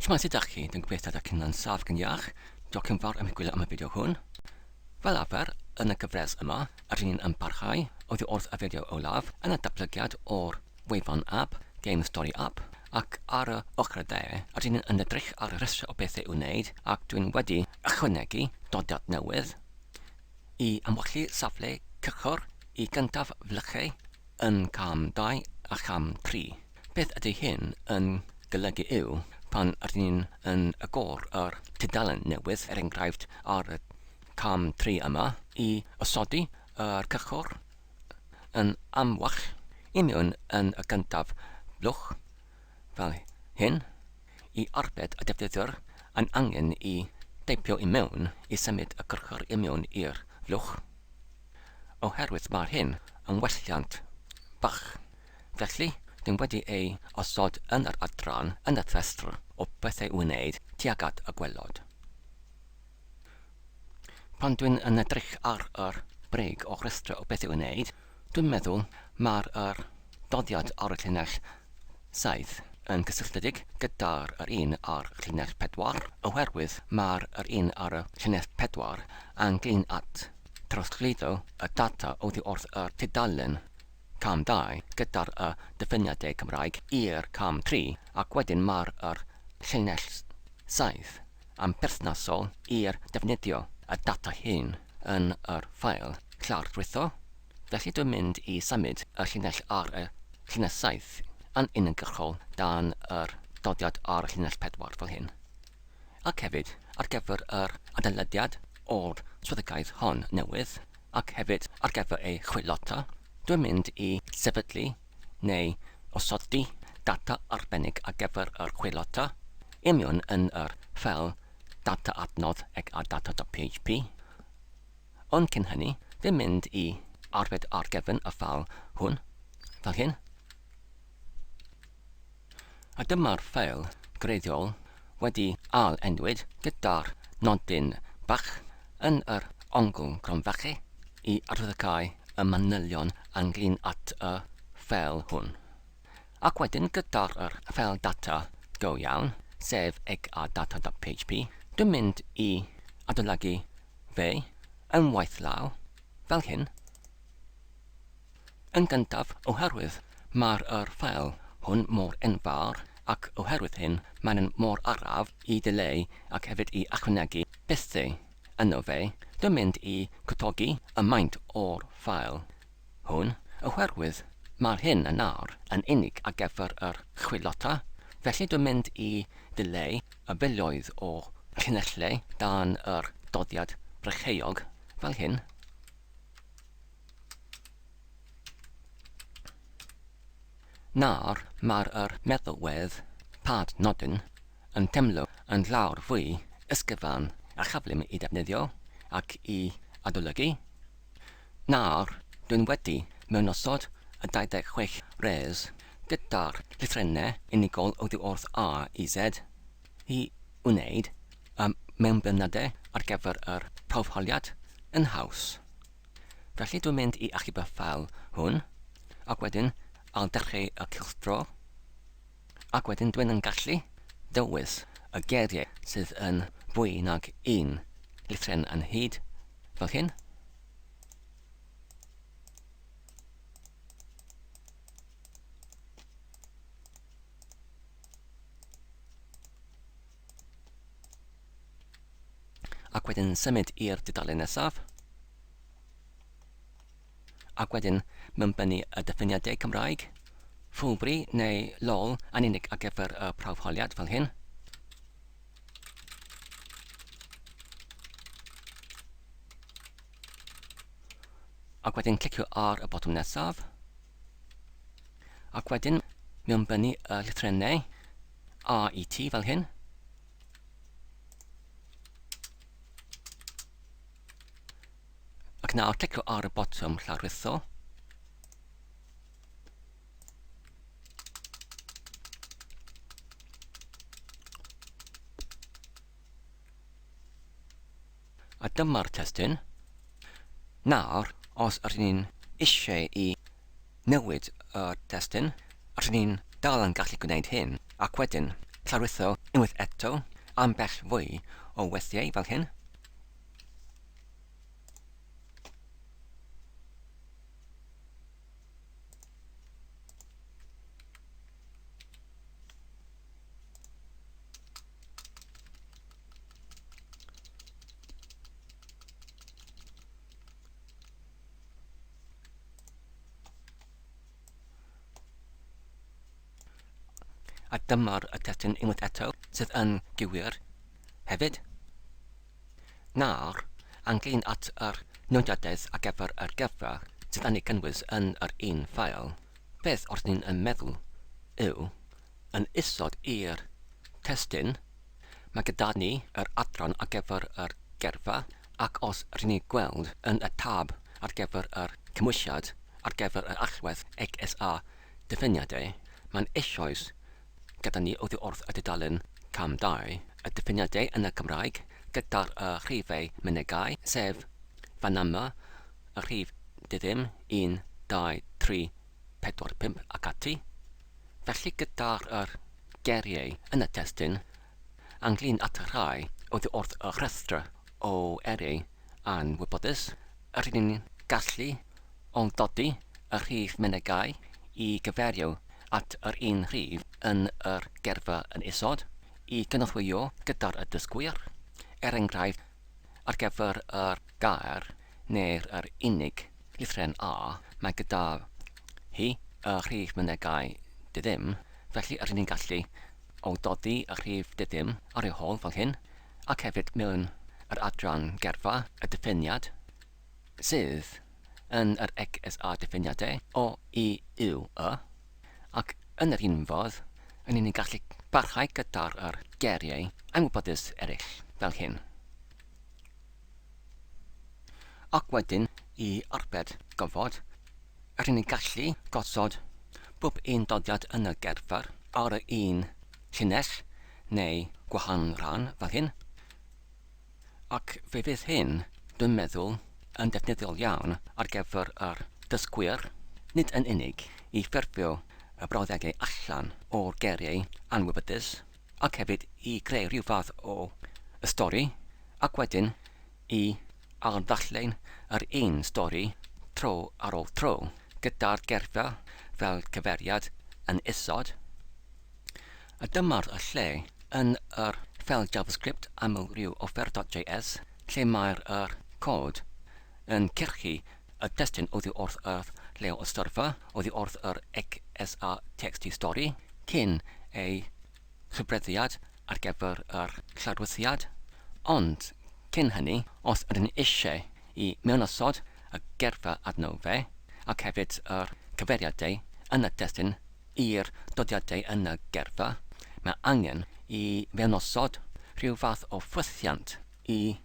Shma sydd â chi, dwi'n gobeithio ydych chi'n ansaf gan iach. Diolch yn fawr am ei gwylio am y fideo hwn. Fel arfer, yn y gyfres yma, rydyn ni'n ymparhau oddi wrth y fideo olaf yn y datblygiad o'r wefan app, GemStoriAp, ac ar y ochr y de, rydyn ni'n edrych ar y rhestr o bethau i'w wneud ac dwi'n wedi ychwanegu dodiad newydd i amwallu safle cychwr i gyntaf flychau yn cam 2 a cham 3. Beth ydy hyn yn golygu yw pan rydyn ni'n yn agor yr tudalen newydd, enghraifft ar y cam 3 yma, i osodi yr cychwr yn amwell i mewn yn y gyntaf blwch fel hyn, i arbed y defnyddwr yn angen i deipio i mewn i symud y cychwr i mewn i'r flwch, oherwydd mae'r hyn yn welliant bach. Felly, dwi'n wedi ei osod yn yr adran yn y rhestr o bethau i'w wneud tuag at y gwelod. Pan dwi'n yn edrych ar yr breg o rhestr o bethau i'w wneud, dwi'n meddwl mae'r doddiad ar y llinell 7 yn gysylltiedig gyda'r un ar llinell 4, oherwydd mae'r un ar y llinell 4 yn glin at trosglwyddo y data oddi wrth y tudalen cam 2 gyda'r diffiniadau Cymraeg i'r cam 3, ac wedyn mae'r llinell 7 yn berthnasol i'r defnyddio y data hyn yn yr ffail llargwytho. Felly dwi'n mynd i symud y llinell ar y llinell 7 yn uniongyrchol dan yr dodiad ar y llinell 4 fel hyn. Ac hefyd ar gyfer yr adolygiad o'r swyddogaeth hon newydd, ac hefyd ar gyfer ei Chwilota, dwi'n mynd i sefydlu neu osodi data arbennig ar gyfer yr Chwilota i mewn yn yr ffel data adnodd ag a data.php. Ond cyn hynny, dwi'n mynd i arbed ar gyfer y ffel hwn, fel hyn. A dyma'r ffeil greiddiol wedi ail-enwyd gyda'r nodyn bach yn yr ongl gronfachu i arwyddocau y manylion ynglyn at y ffeil hwn. Ac wedyn gyda'r ffeil data go iawn, sef eg a data.php, dwi'n mynd i adolygu fe yn waith law, fel hyn. Yn gyntaf, oherwydd mae'r ffeil hwn mor enfawr, ac oherwydd hyn mae'n mor araf i dileu ac hefyd i ychwanegu bethau yno fe, dwi'n mynd i gwtogi y maint o'r ffeil hwn, oherwydd mae'r hyn yn nawr yn unig ar gyfer yr Chwilota. Felly dwi'n mynd i dileu y filoedd o llinellau dan yr doddiad brycheog fel hyn. Nawr mae'r meddalwedd pad nodyn yn teimlo yn llawr fwy ysgyfan a chyflym i defnyddio ac i adolygu. Nawr dwi'n wedi mewn osod y 26 res gyda'r llythrennau unigol oddi wrth A i Z i wneud mewnbynydau ar gyfer yr profholiad yn haws. Felly dwi'n mynd i achub y ffeil hwn, ac wedyn al dechrau y cylchdro, ac wedyn dwi'n yn gallu dywys y geiriau sydd yn fwy nag un lythren yn hyd, fel hyn. Ac wedyn symud i'r dudalen nesaf. Ac wedyn mewnbynnu y diffiniadau Cymraeg, ffwlbri neu lol yn unig ar gyfer y prawfholiad fel hyn. Ac wedyn clicio ar y botwm nesaf. Ac wedyn mewnbynnu y lythrennau A i T fel hyn. Ac nawr clicio ar y botwm llawrwytho. A dyma'r testyn. Nawr, os ydyn ni'n eisiau i newid y testyn, ydyn ni'n dal yn gallu gwneud hyn, ac wedyn llawrytho unwaith eto ambell fwy o weithiau fel hyn. A dyma'r y testyn unwaith eto sydd yn gywir hefyd. Nawr, anghlyn at yr nodiadaeth ar gyfer yr geirfa sydd yn ei cynnwys yn yr un ffail. Beth os ni'n meddwl yw, yn isod i'r testyn, mae gyda ni yr adran ar gyfer yr geirfa, ac os rydyn ni gweld yn y tab ar gyfer yr cymwysiad ar gyfer yr allwedd XSA diffiniadau, mae'n eisoes gyda ni oddiwrth y dudalen cam 2, y diffiniadau yn y Cymraeg, gyda'r rhifau mynegau, sef fan yma, y rhif dydym 1, 2, 3, 4, 5 ac ati. Felly gyda'r geiriau yn y testyn, anghlyn at y rhai oddiwrth y rhestr o eriau anwybodus, rydyn ni'n gallu dodi y rhif mynegau i gyferio at yr un rhif yn yr geirfa yn isod, i gynorthwyo gyda'r y dysgwyr. Enghraifft, ar gyfer yr gair neu'r unig lythyren A, mae gyda hi y rhif mynegau dydym, felly rydyn ni'n gallu dodi y rhif dydym ar ei hôl fel hyn, ac hefyd mewn yr adran geirfa y diffiniad, sydd yn yr XSA diffiniadau o I yw y, ac yn yr un fodd, rydyn ni'n gallu barhau gyda'r geiriau anwybodus eraill fel hyn. Ac wedyn, i arbed gofod, rydyn ni'n gallu gosod bob un dodiad yn y geirfa ar y un llinell neu gwahanol rhan fel hyn. Ac fe fydd hyn, dwi'n meddwl, yn defnyddiol iawn ar gyfer yr dysgwyr, nid yn unig i ffurfio y brawddegau allan o'r geiriau anwybodus, ac hefyd i greu rhyw fath o y stori, ac wedyn i ardallein yr un stori tro ar ôl tro, gyda'r geirfa fel cyferiad yn isod. A dyma'r y lle yn yr ffel JavaScript aml rhyw offer.js, lle mae'r cod yn cyrchu y testyn oddiwrth y lleol ystyrfa, oddiwrth yr XSA txt stori, cyn ei chybreddiad ar gyfer yr llawrwythiad. Ond, cyn hynny, os ydyn ni eisiau i mewnasod y geirfa arno fe, ac hefyd yr cyferiadau yn y testyn i'r dodiadau yn y geirfa, mae angen i mewnasod rhyw fath o ffwythiant i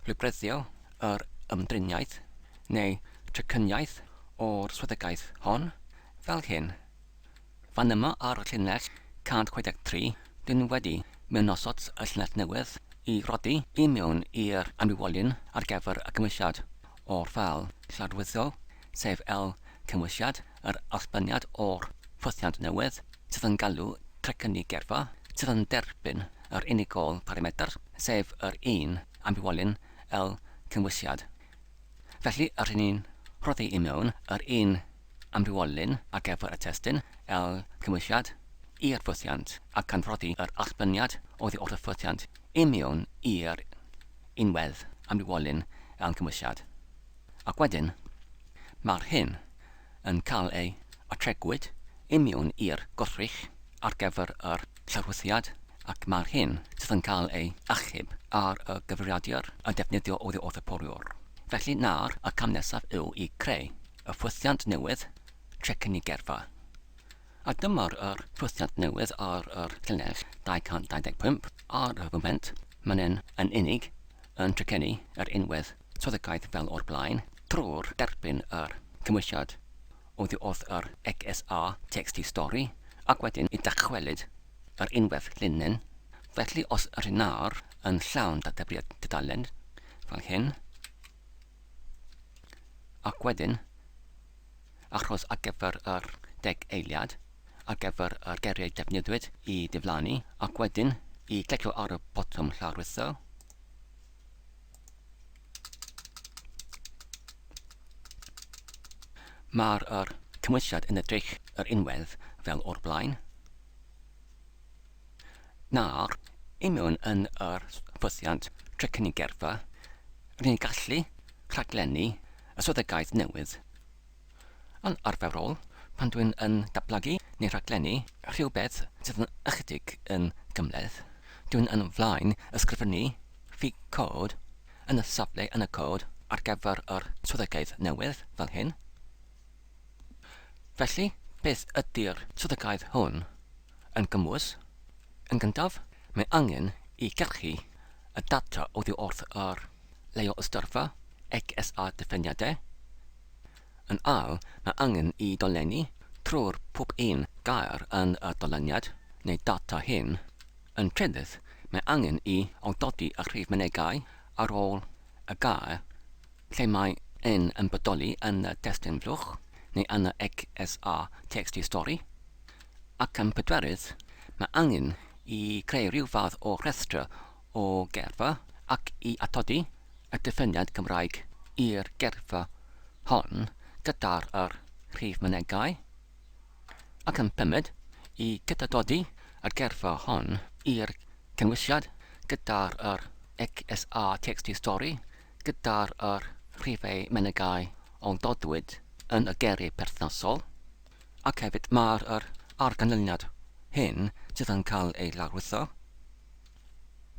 rhybreddio yr ymdriniaeth neu trycyniaeth o'r swyddogaeth hon fel hyn. Fan yma ar y llinell 163, dyn wedi mewnasod y llinell newydd i rodi i mewn i'r amrywolyn ar gyfer y cymwysiad o'r ffel llawrwyddo, sef cymwysiad, yr allbyniad o'r ffwythiant newydd, sydd yn galw trycynnu geirfa, sydd yn derbyn yr unigol parametr, sef yr un amrywolyn cymwysiad. Felly, rydyn ni'n rhoddi i mewn yr un amrywolyn ar gyfer y testyn cymwysiad i'r ffwythiant, ac can rhoddi yr allbyniad oddiwrth y ffwythiant i mewn i'r unwedd amrywolyn cymwysiad. Ac wedyn, mae'r hyn yn cael ei atregwyd i mewn i'r gwrthrych ar gyfer yr llawrwythiad, ac mae'r hyn sydd yn cael ei achub ar y gyfrifiadur a defnyddio oddiwrth y poriwr. Felly nawr, y cam nesaf yw i creu y ffwythiant newydd trycynnu geirfa. A dyma'r ffwythiant newydd ar yr llinell 225 ar y foment. Mae'n yn unig yn trycynnu yr unwedd swyddogaeth fel o'r blaen trwy'r derbyn yr cymwysiad oddiwrth yr XSA txt stori, ac wedyn i dachwelyd yr unwedd linen. Felly os yr nawr yn llawn datebriad dudalen fel hyn, ac wedyn, achos ar gyfer yr 10 eiliad, ar gyfer y geiriau defnyddiwyd I diflannu, ac wedyn I glicio ar y botwm llawrwytho. Mae'r cymwysiad yn edrych yr unwedd fel o'r blaen. Nawr, I mewn yn yr ffwthiant trecynnu gerfa, rydyn ni'n gallu rhaglennu y swyddogaeth newydd. Yn arferol, pan dwi'n yn datblygu neu rhaglennu rhywbeth sydd yn ychydig yn gymleth, dwi'n yn flaen ysgrifennu Ffug-cod yn y safle yn y cod ar gyfer yr swyddogaeth newydd fel hyn. Felly, beth ydy'r swyddogaeth hwn yn gymwys? Yn gyntaf, mae angen I gyrchu y data oddi wrth yr llytherennol XSA diffiniadau. Yn ail, mae angen I dolenni trwy'r pob un gair yn y dolyniad neu data hyn. Yn trydydd, mae angen I awdodi y rhif mynegau ar ôl y gair lle mae N yn bodoli yn y destun flwch neu yn y XSA text stori. Ac yn pedwerydd, mae angen I creu rhyw fath o rhestr o gerfa ac I atodi y diffiniad Cymraeg i'r gerfa hon gyda'r rhif mynegau. Ac yn pumed, I gydadodi y gerfa hon i'r cynwysiad gyda'r XSA text stori gyda'r rhifau mynegau o dodwyd yn y geiriau perthnasol. Ac hefyd mae'r arganlyniad hyn sydd yn cael ei lawrwytho,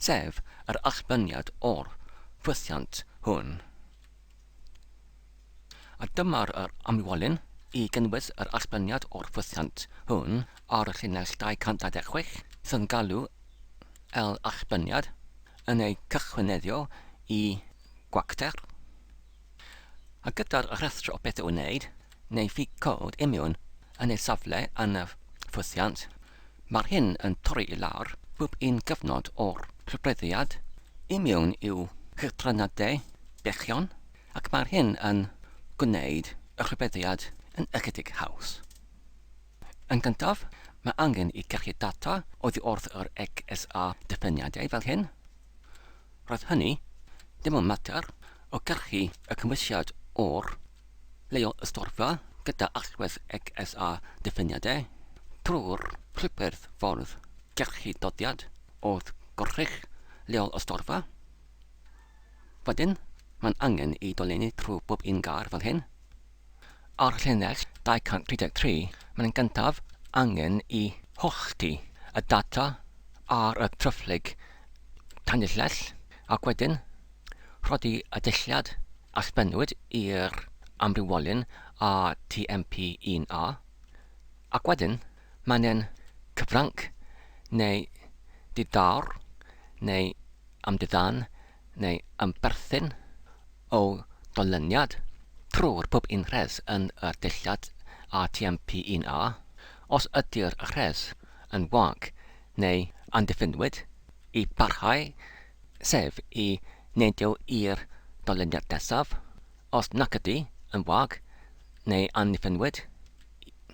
sef yr allbyniad o'r ffwthiant hwn. A dyma'r amwylyn I gynnwys yr allbyniad o'r ffwthiant hwn ar y llinell 226 sydd yn galw allbyniad yn ei cychwyneddio I gwacter. A gyda'r rhestr o beth i'w wneud, neu Ffug-cod imiwn yn ei safle yn y ffwthiant, mae'r hyn yn torri I lawr bob un gyfnod o'r rhybreddiad imiwn i'w chytranadau bechion, ac mae'r hyn yn gwneud y rhybreddiad yn ychydig haws. Yn gyntaf, mae angen I gyrchu data oddi wrth yr XSA diffiniadau fel hyn. Roedd hynny dim ond mater o gyrchu y cymwysiad o'r llytherennol gyda allwedd XSA diffiniadau trwy'r llwybr ffordd gyrchu dodiad oedd gorrych llytherennol. Wedyn, mae'n angen I dolenni trwy bob un gair fel hyn. Ar llinell 233, mae'n gyntaf angen I hollti y data ar y tryfflyg tanillell, ac wedyn rhodi y dulliad allbynwyd i'r amrywolyn a TMP1A, ac wedyn mae'n cyfranc neu didawr neu amdyddan neu ymberthyn o dolyniad trwy'r pob un rhes yn y dulliad a TMP1A os ydy'r rhes yn wag neu andiffinwyd I barhau, sef I neidio i'r dolyniad nesaf, os nac ydy yn wag neu andiffinwyd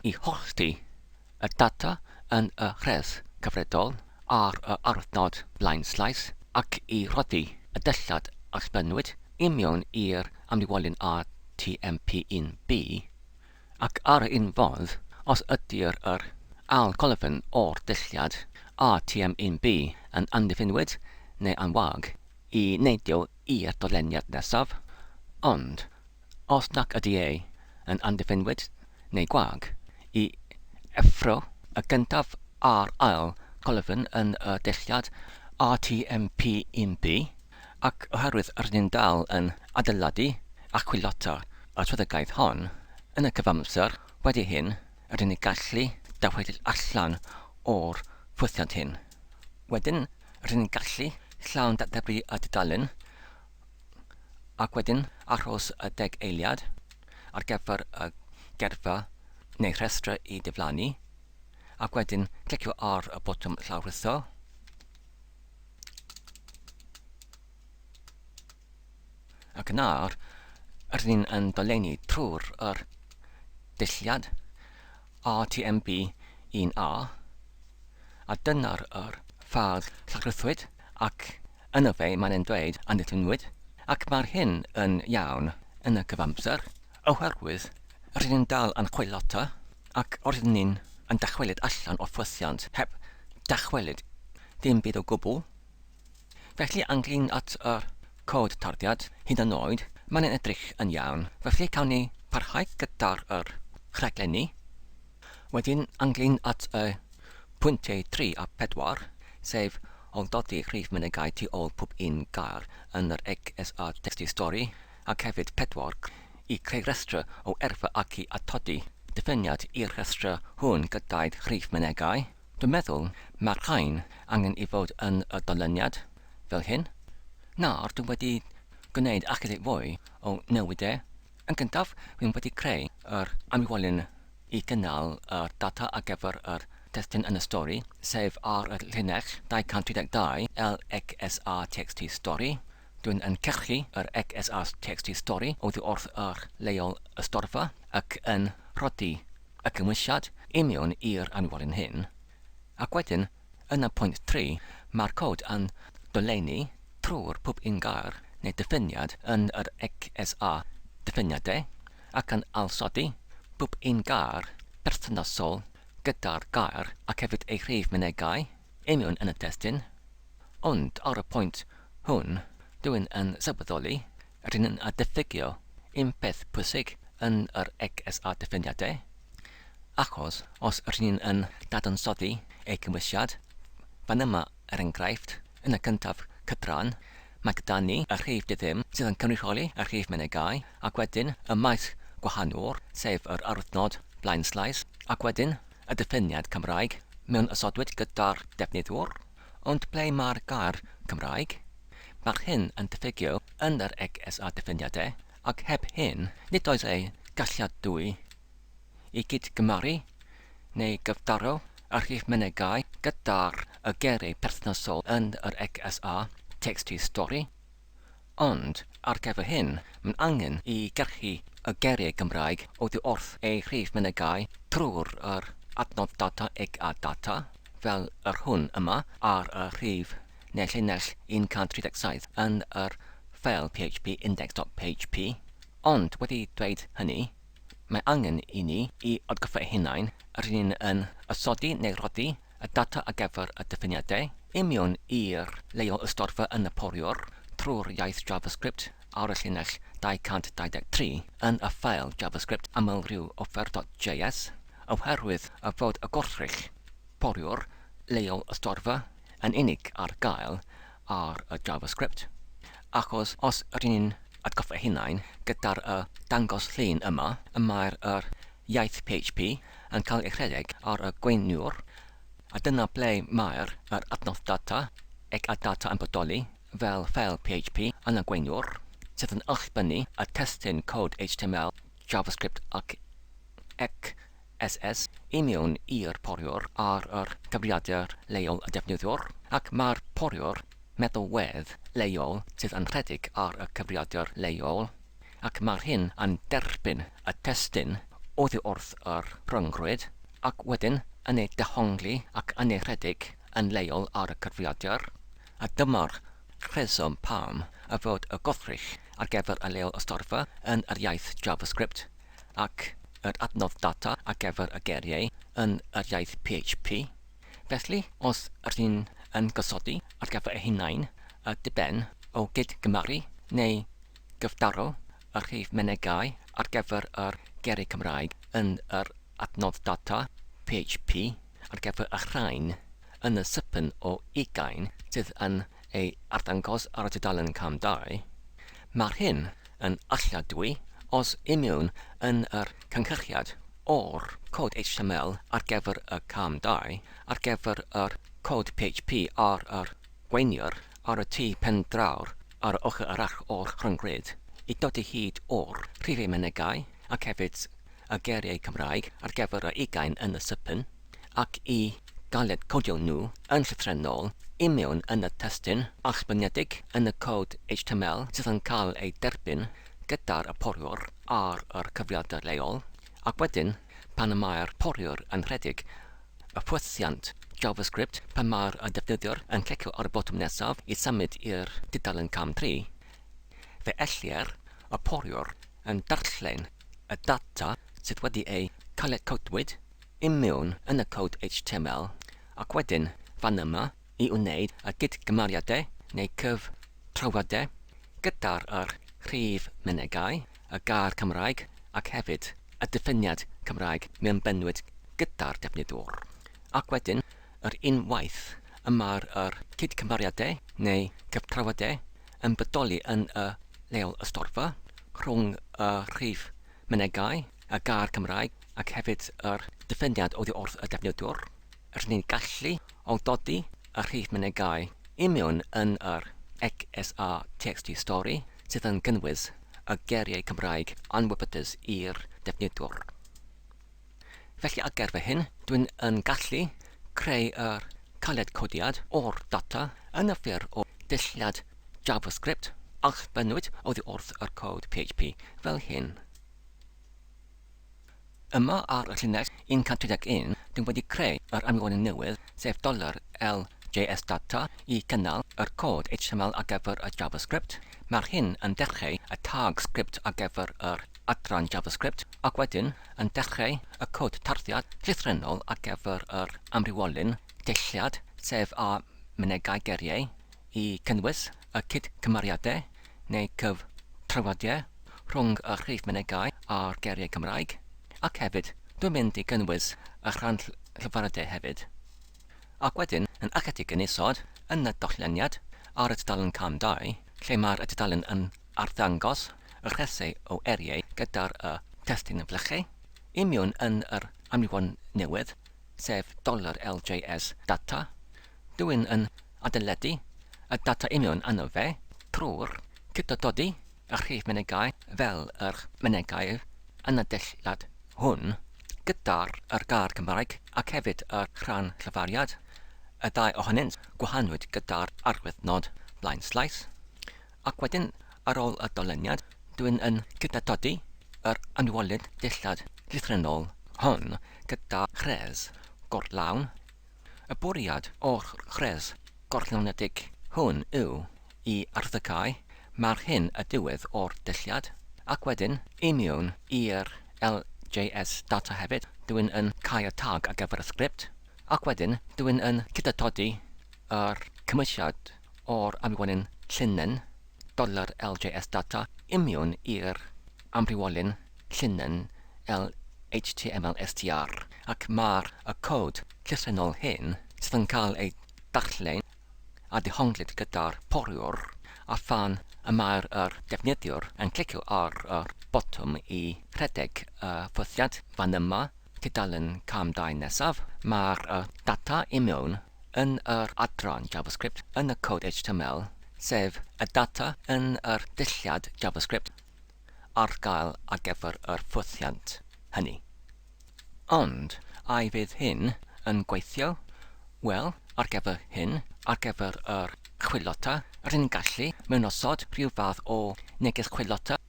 I hollti y data yn y rhes cyfredol ar y arthnod blaen slais ac I rhodi y dulliad allbynwyd I mewn i'r amrywolyn a TMP1B ac ar y un fodd os ydy'r colofn o'r dulliad a TM1B yn andiffinwyd neu yn wag I neidio i'r dolyniad nesaf, ond os nac ydy yn andiffinwyd neu gwag I effro y gyntaf a'r ail colofn yn y dulliad a TMP1B ac oherwydd rydyn ni'n dal yn adeiladu a Chwilota y swyddogaeth hon yn y cyfamser wedi hyn rydyn ni'n gallu dawhedil allan o'r ffwthiant hyn. Wedyn rydyn ni'n gallu llawn datblygu y dudalen ac wedyn aros y 10 eiliad ar gyfer y gerfa neu rhestr I diflannu ac wedyn clicio ar y botwm llawrwytho ac yna'r rydyn ni'n dolenni trwy'r dulliad RTMP 1a, a dyna'r ffail llawrythwyd, ac yna fe mae'n dweud annitlynwyd, ac mae'r hyn yn iawn yn y cyfamser, oherwydd rydyn ni'n dal yn chwilota, ac rydyn ni'n dychwelyd allan o'r ffwythiant heb dychwelyd dim byd o gwbl. Felly ynglyn at cod tarddiad hyd yn oed, mae'n edrych yn iawn. Felly cawn ni parhau gyda'r rhaglenni. Wedyn ynglyn at pwyntiau 3 a 4, sef o dodi rhif mynegau tu ôl pob un gair yn yr XSA texty stori, ac hefyd 4 i creu rhestr o erfa ac i atodi diffiniad i'r rhestr hwn gyda'i rhif mynegau. Dwi'n meddwl mae'r rhain angen i fod yn y dyluniad fel hyn. Nawr, dwi wedi gwneud ychydig fwy o newidau. Yn gyntaf, dwi'n wedi creu yr amwylyn i gynnal yr data ar gyfer yr testyn yn y stori, sef ar y llinell 232 LXSA TXT stori. Dwi'n cyrchu yr XSA TXT stori oddi wrth yr leol y storfa ac yn rhodi y cymwysiad i mewn i'r amwylyn hyn. Ac wedyn, yn y pwynt 3, mae'r cod yn dolenni trwy'r pob un gair neu diffiniad yn yr XSA diffiniadau ac yn alsodi pob un gair berthnasol gyda'r gair ac hefyd ei rhif mynegau i mewn yn y testyn. Ond ar y pwynt hwn, dwi'n sylweddoli rydyn yn diffygio un peth pwysig yn yr XSA diffiniadau, achos os rydyn yn dadansoddi ei cymwysiad, fan yma enghraifft yn y cyntaf cydran, mae gyda ni y rhif dyddym sydd yn cynrychioli y rhif mynegau, ac wedyn y maes gwahanol, sef yr arwythnod blaen sleis, ac wedyn y diffiniad Cymraeg mewn ysodwyd gyda'r defnyddwr. Ond ble mae'r gair Cymraeg? Mae'r hyn yn diffygio yn yr XSA diffiniadau, ac heb hyn, nid oes ei galliadwy i gydgymaru neu gyfdaro y rhif mynegau gyda'r geiriau perthnasol yn yr XSA TXT stori. Ond ar gyfer hyn, mae'n angen i gyrchu y geiriau Gymraeg oddi wrth ei rhif mynegau trwy'r adnodd data a data, fel yr hwn yma ar y rhif neu llinell 137 yn yr ffeil PHP index.php. Ond wedi dweud hynny, mae angen i ni i atgoffa hunain rydyn yn ysodi neu rhodi y data ar gyfer y diffiniadau i mewn i'r leol y storfa yn y poriwr trwy'r iaith JavaScript ar y llinell 223 yn y ffeil JavaScript amlrhyw offer.js, oherwydd y fod y gwrthrych poriwr leol y storfa yn unig ar gael ar y JavaScript. Achos os rydyn atgoffa hunain gyda'r dangos llun yma, mae'r iaith PHP yn cael ei rhedeg ar y gweiniwr, a dyna ble mae'r adnodd data a data yn bodoli fel ffeil PHP yn y gweiniwr, sydd yn allbynnu y testyn cod HTML, JavaScript ac XSS i mewn i'r poriwr ar yr cyfrifiadur leol y defnyddwr, ac mae'r poriwr meddalwedd leol sydd yn rhedeg ar y cyfrifiadur leol, ac mae'r hyn yn derbyn y testyn oddi wrth yr rhyngrwyd, ac wedyn yn ei dehongli ac yn ei rhedeg yn leol ar y cyfrifiadur. A dyma'r rheswm pam y fod y gwrthrych ar gyfer y leol y storfa yn yr iaith JavaScript, ac yr adnodd data ar gyfer y geiriau yn yr iaith PHP. Felly, os rydyn yn gosodi ar gyfer eu hunain y diben o gydgymaru neu gyfdaro y rhif mynegau ar gyfer yr geiriau Cymraeg yn yr adnodd data PHP ar gyfer y rhain yn y sipyn o 20 sydd yn ei arddangos ar y tudalen cam 2, mae'r hyn yn alladwy os imiwn yn yr cynhyrchiad o'r cod HTML ar gyfer y cam 2 ar gyfer yr cod PHP ar yr gweiniwr ar y tu pen drawr ar y ochr arall o'r rhyngrwyd i dod i hyd o'r rhifau mynegau ac hefyd y geiriau Cymraeg ar gyfer y 20 yn y sipyn, ac i galed codio nhw yn llythrennol i mewn yn y testyn allbyniedig yn y cod HTML sydd yn cael ei derbyn gyda'r poriwr ar yr cyfrifiadur leol, ac wedyn pan mae'r poriwr yn rhedeg y ffwythiant JavaScript pan mae'r defnyddiwr yn clicio ar y botwm nesaf I symud i'r dudalen cam 3, fe ellir y poriwr yn darllen y data sydd wedi ei codwyd I mewn yn y cod HTML ac wedyn fan yma I wneud y gydgymeriadau neu cyftrawiadau gyda'r rhif mynegau, y gair Cymraeg ac hefyd y diffiniad Cymraeg mewn benwyd gyda'r defnyddwr. Ac wedyn, unwaith y mae'r cydgymeriadau neu cyftrawiadau yn bodoli yn y leol ystorfa rhwng y rhif mynegau, y gair Cymraeg ac hefyd diffiniad oddi wrth y defnyddwr, rydyn ni'n gallu o dodi y rhif mynegau I mewn yn XSR.txt stori sydd yn gynnwys y geiriau Cymraeg anwybydus i'r defnyddwr. Felly ar gerfau hyn, dwi'n yn gallu creu caliad codiad o'r data yn y ffurf o dulliad JavaScript a'ch benwyd oddi wrth yr cod PHP fel hyn. Yma ar y llinell 131, dwi'n wedi creu amrywiolyn newydd sef $LJS data I cynnal yr cod HTML ar gyfer y JavaScript. Mae'r hyn yn dechrau y tag script ar gyfer yr adran JavaScript ac wedyn yn dechrau y cod tarddiad llytherennol ar gyfer yr amrywiolyn dulliad sef a mynegau geiriau I cynnwys y cydgymeriadau neu cyftrawiadau rhwng y rhif mynegau a'r geiriau Cymraeg ac hefyd dwi'n mynd I gynnwys y rhan llyfrau hefyd. Ac wedyn yn ychydig yn isod yn y dolleniad ar y tudalen cam 2 lle mae'r tudalen yn arddangos y rhesau o eriau gyda'r testyn flychu I mewn yn yr amrywiolyn newydd sef $LJS data. Dwi'n yn adeiladu y data I mewn yno fe trwy'r cydododi y rhif mynegau fel yr mynegau yn y dulliad hwn gyda'r gair Cymraeg ac hefyd y rhan llyfariad. Y ddau ohonynt gwahanwyd gyda'r arwyddnod blaen slaes. Ac wedyn ar ôl y doleniad dwi'n yn cydnabod yr amrywiolyn dulliad llytherennol hon gyda chres gorllawn. Y bwriad o'r chres gorllawnedig hwn yw I arddychau mae'r hyn y diwedd o'r dulliad ac wedyn I mewn i'r LJS data hefyd dwi'n yn cau y tag ar gyfer y sgript ac wedyn dwi'n yn cydnabod yr cymwysiad o'r amrywiolyn llynen $LJS data I mewn i'r amrywiolyn llynen HTML_str ac mae'r cod llytherennol hyn sydd yn cael ei darllen a dehonglyd gyda'r poriwr a phan y mae'r defnyddiwr yn clicio ar botwm I rhedeg y ffwythiad fan yma tudalen cam 2 nesaf mae'r data I mewn yn yr adran JavaScript yn y cod HTML sef y data yn yr dulliad JavaScript ar gael ar gyfer yr ffwythiant hynny. Ond, ai fydd hyn yn gweithio? Wel, ar gyfer hyn, ar gyfer yr Chwilota, rydyn ni'n gallu mewn osod rhyw fath o neges Chwilota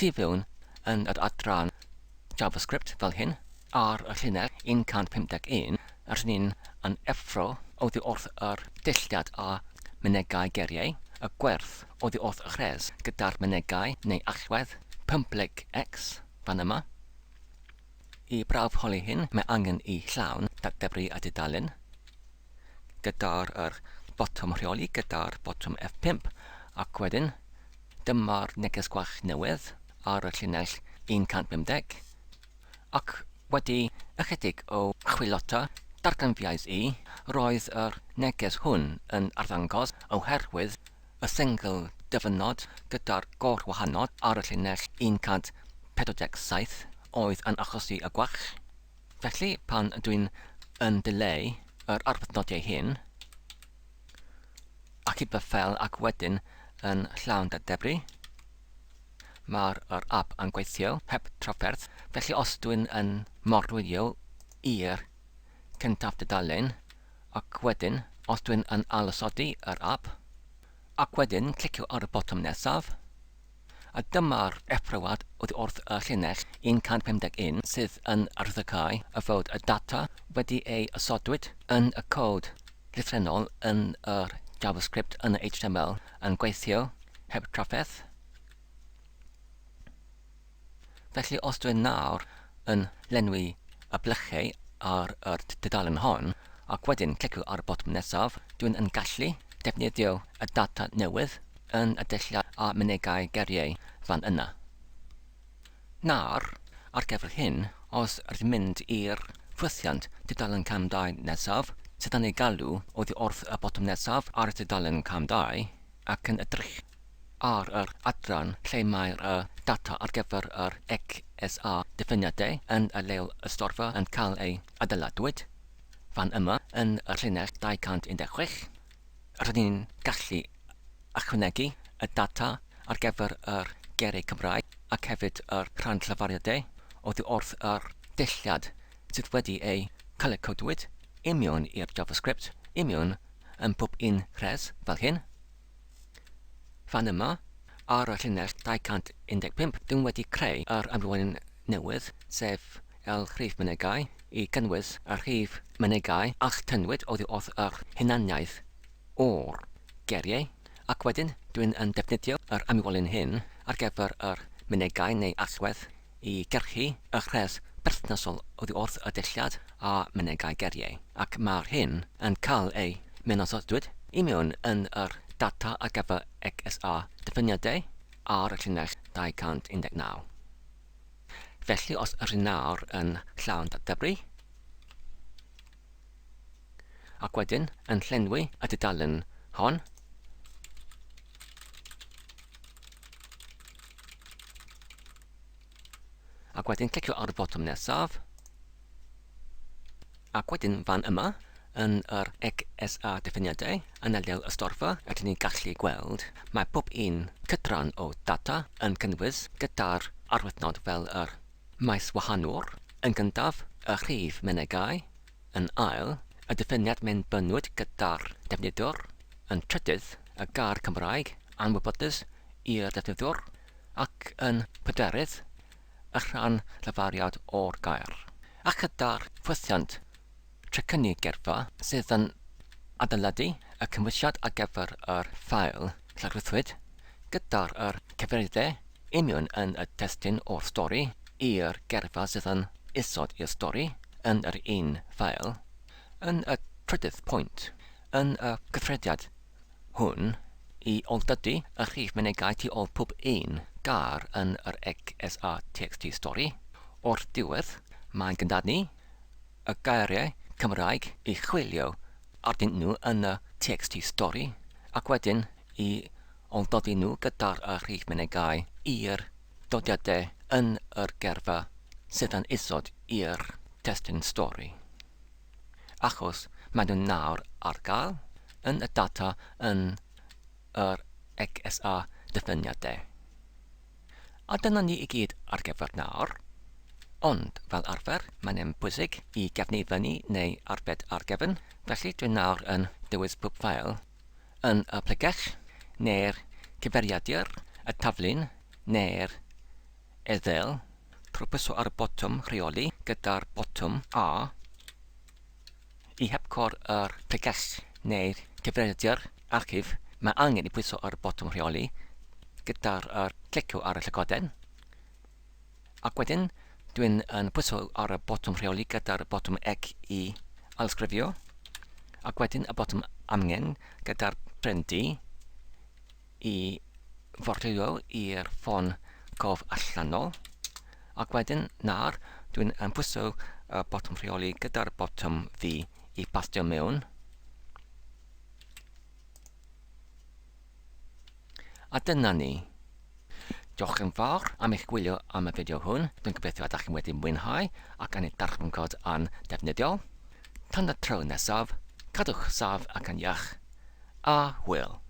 tu fewn yn yr adran JavaScript fel hyn ar y llinell 151 rydyn ni'n yn effro oddi wrth yr dulliad a mynegau geiriau, y gwerth oddi wrth y chres gyda'r mynegau neu allwedd $X fan yma. I brawf holi hyn, mae angen I llawn datblygu a dudalen gyda'r botwm rheoli gyda'r botwm F5 ac wedyn dyma'r neges gwach newydd ar y llinell 150 ac wedi ychydig o chwilota darganfiais I roedd yr neges hwn yn arddangos oherwydd y single dyfynod gyda'r gorwahanol ar y llinell 147 oedd yn achosi y gwach. Felly pan dwi'n yn dileu yr arwyddnodiau hyn ac I byffel ac wedyn yn llawn datblygu mae'r app yn gweithio heb trafferth. Felly os dwi'n yn morwylio i'r cyntaf dudalen ac wedyn os dwi'n yn ailosodi yr app ac wedyn clicio ar y botwm nesaf A dyma'r effrawad oddi wrth y llinell 151 sydd yn arddegau y fod y data wedi ei ysodwyd yn y cod llytherennol yn yr JavaScript yn y HTML yn gweithio heb trafferth. Felly os dwi'n nawr yn lenwi y blychau ar y dudalen hon, ac wedyn clicio ar y botwm nesaf, dwi'n yn gallu defnyddio y data newydd yn y dulliad a mynegau geriau fan yna. Nawr, ar gyfer hyn, os rydym mynd i'r ffwythiant dudalen cam 2 nesaf, sydd yn ei galw oddi wrth y botwm nesaf ar y dudalen cam 2, ac yn edrych ar yr adran lle mae'r data ar gyfer yr XSA diffiniadau yn y leol y storfa yn cael ei adeiladwyd, fan yma yn y llinell 216, rydyn ni'n gallu ychwanegu y data ar gyfer yr geriau Cymraeg ac hefyd yr rhan llafariadau oddi wrth yr dulliad sydd wedi ei cael ei codwyd i mewn i'r JavaScript, i mewn yn pob un res fel hyn. Fan yma, ar y llinell 215, dwi'n wedi creu yr amrywyn newydd, sef el rhif mynegau, i gynnwys y rhif mynegau a'ch tynwyd oddi wrth yr hunaniaeth o'r geriau, ac wedyn dwi'n yn defnyddio yr amrywyn hyn ar gyfer yr mynegau neu allwedd i gyrchu y res berthnasol oddi wrth y dulliad a mynegau geriau, ac mae'r hyn yn cael ei mewnasodwyd i mewn yn yr data ar gyfer XSA diffiniadau ar y llinell 219. Felly os ydyn nawr yn llawn datblygu, ac wedyn yn llenwi y dudalen hon, ac wedyn clicio ar y botwm nesaf, ac wedyn fan yma, yn yr XSA diffiniadau yn y leol y storfa, rydyn ni'n gallu gweld mae pob un cydran o data yn cynnwys gyda'r arwythnod fel yr maes wahanwr, yn gyntaf y rhif mynegau, yn ail y diffiniad mewn bynwyd gyda'r defnyddwr, yn trydydd y gair Cymraeg anwybodus i'r defnyddwr, ac yn pedwerydd y rhan llafariad o'r gair. Ac gyda'r ffwythiant trecynnu gerfa sydd yn adeiladu y cymwysiad ar gyfer yr ffail llawrythwyd gyda'r cyfeiriadau i mewn yn y testyn o'r stori i'r gerfa sydd yn isod i'r stori yn yr un ffail. Yn y trydydd pwynt, yn y cyfrifiad hwn i oldydu y rhif mynegau tu ôl pob un gair yn yr XSA TXT stori, o'r diwedd mae'n gynadnu y gairiau Cymraeg i chwilio ardyn nhw yn y TXT stori, ac wedyn i oldodi nhw gyda'r rhif mynegau i'r dodiadau yn yr gerfa sydd yn isod i'r testyn stori. Achos maen nhw'n nawr ar gael yn y data yn yr XSA diffiniadau. A dyna ni i gyd ar gyfer nawr. Ond, fel arfer, mae'n bwysig i gefnifynnu neu arbed ar gefn, felly dwi'n nawr yn dewis pob ffail yn y plegell, neu'r cyfeiriadur, y taflun, neu'r eddyl, trwy pwyso ar y botwm rheoli gyda'r botwm A, i hepcor yr plegell neu'r cyfeiriadur archif, mae angen i pwyso ar y botwm rheoli gyda'r clicio ar y llygoden, ac wedyn dwi'n yn pwyso ar y botwm rheoli gyda'r botwm ec i alsgrifio, ac wedyn y botwm amgen gyda'r prendu i fordilio i'r ffon cof allanol, ac wedyn nawr dwi'n yn pwyso y botwm rheoli gyda'r botwm fi i bastio mewn. A dyna ni. Diolch yn fawr am eich gwylio am y fideo hwn. Dwi'n gobeithio ydych chi'n wedi mwynhau ac yn eich darllen-cod yn defnyddiol. Tan y tro nesaf, cadwch saf ac yn iach, a hwyl.